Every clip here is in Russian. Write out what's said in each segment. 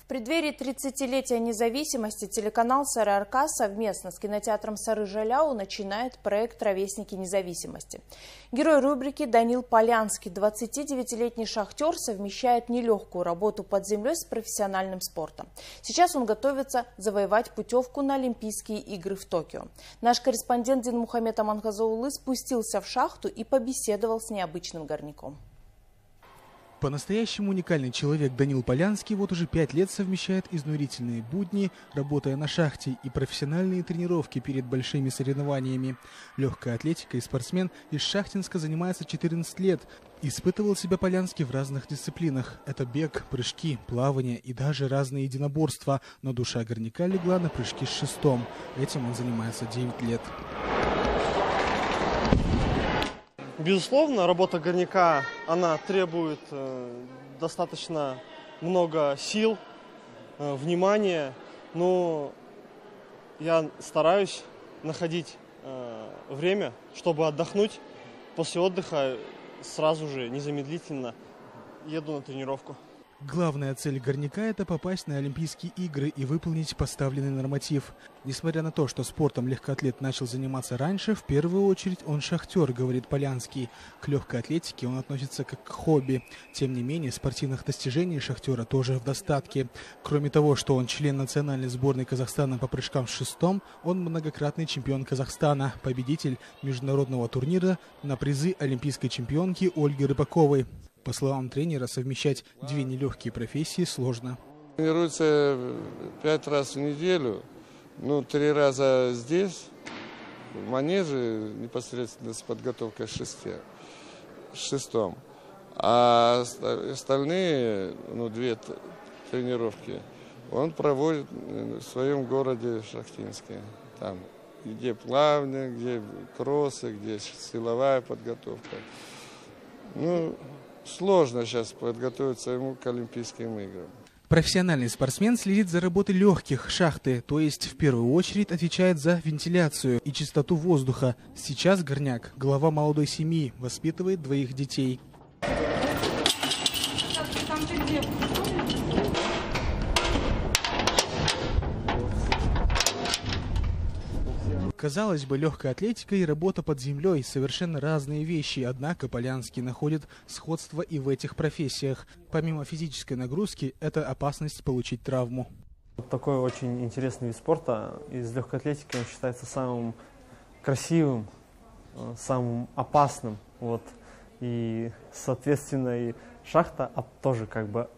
В преддверии 30-летия независимости телеканал СРРК совместно с кинотеатром Сары-Жаляу начинает проект «Ровесники независимости». Герой рубрики Данил Полянский, 29-летний шахтер, совмещает нелегкую работу под землей с профессиональным спортом. Сейчас он готовится завоевать путевку на Олимпийские игры в Токио. Наш корреспондент Динмухамед Амангазоулы спустился в шахту и побеседовал с необычным горняком. По-настоящему уникальный человек Данил Полянский вот уже 5 лет совмещает изнурительные будни, работая на шахте, и профессиональные тренировки перед большими соревнованиями. Легкой атлетикой спортсмен из Шахтинска занимается 14 лет. Испытывал себя Полянский в разных дисциплинах. Это бег, прыжки, плавание и даже разные единоборства. Но душа горняка легла на прыжки с шестом. Этим он занимается 9 лет. Безусловно, работа горняка, она требует достаточно много сил, внимания, но я стараюсь находить время, чтобы отдохнуть. После отдыха сразу же, незамедлительно еду на тренировку. Главная цель горняка – это попасть на Олимпийские игры и выполнить поставленный норматив. Несмотря на то, что спортом легкоатлет начал заниматься раньше, в первую очередь он шахтер, говорит Полянский. К легкой атлетике он относится как к хобби. Тем не менее, спортивных достижений шахтера тоже в достатке. Кроме того, что он член национальной сборной Казахстана по прыжкам с шестом, он многократный чемпион Казахстана, победитель международного турнира на призы олимпийской чемпионки Ольги Рыбаковой. По словам тренера, совмещать две нелегкие профессии сложно. Тренируется 5 раз в неделю, 3 раза здесь, в манеже, непосредственно с подготовкой с шестом. А остальные 2 тренировки он проводит в своем городе Шахтинске. Там, где плавание, где кроссы, где силовая подготовка. Сложно сейчас подготовиться ему к Олимпийским играм. Профессиональный спортсмен следит за работой легких шахты, то есть в первую очередь отвечает за вентиляцию и чистоту воздуха. Сейчас горняк, глава молодой семьи, воспитывает 2 детей. Казалось бы, легкая атлетика и работа под землей – совершенно разные вещи, однако Полянский находит сходство и в этих профессиях. Помимо физической нагрузки, это опасность получить травму. Такой очень интересный вид спорта. Из легкой атлетики он считается самым красивым, самым опасным. И, соответственно, и шахта тоже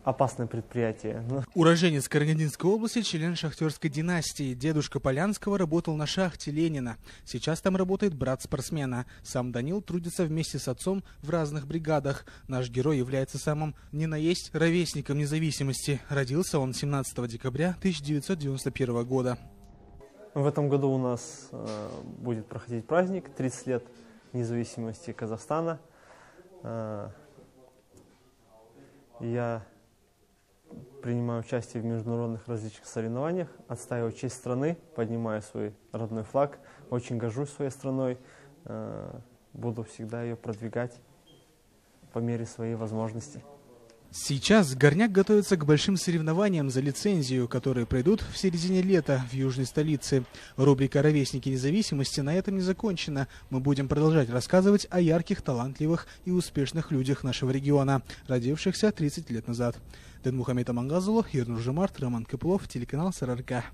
опасное предприятие. Уроженец Карагандинской области, член шахтерской династии. Дедушка Полянского работал на шахте Ленина. Сейчас там работает брат спортсмена. Сам Данил трудится вместе с отцом в разных бригадах. Наш герой является самым ни на есть ровесником независимости. Родился он 17 декабря 1991 года. В этом году у нас будет проходить праздник 30 лет независимости Казахстана. Я принимаю участие в международных различных соревнованиях, отстаиваю честь страны, поднимаю свой родной флаг, очень горжусь своей страной, буду всегда ее продвигать по мере своей возможности. Сейчас горняк готовится к большим соревнованиям за лицензию, которые пройдут в середине лета в южной столице. Рубрика «Ровесники независимости» на этом не закончена. Мы будем продолжать рассказывать о ярких, талантливых и успешных людях нашего региона, родившихся 30 лет назад. Динмухамед Амангазоулы, Ернур Жумарт, Роман Копылов, телеканал СРРК.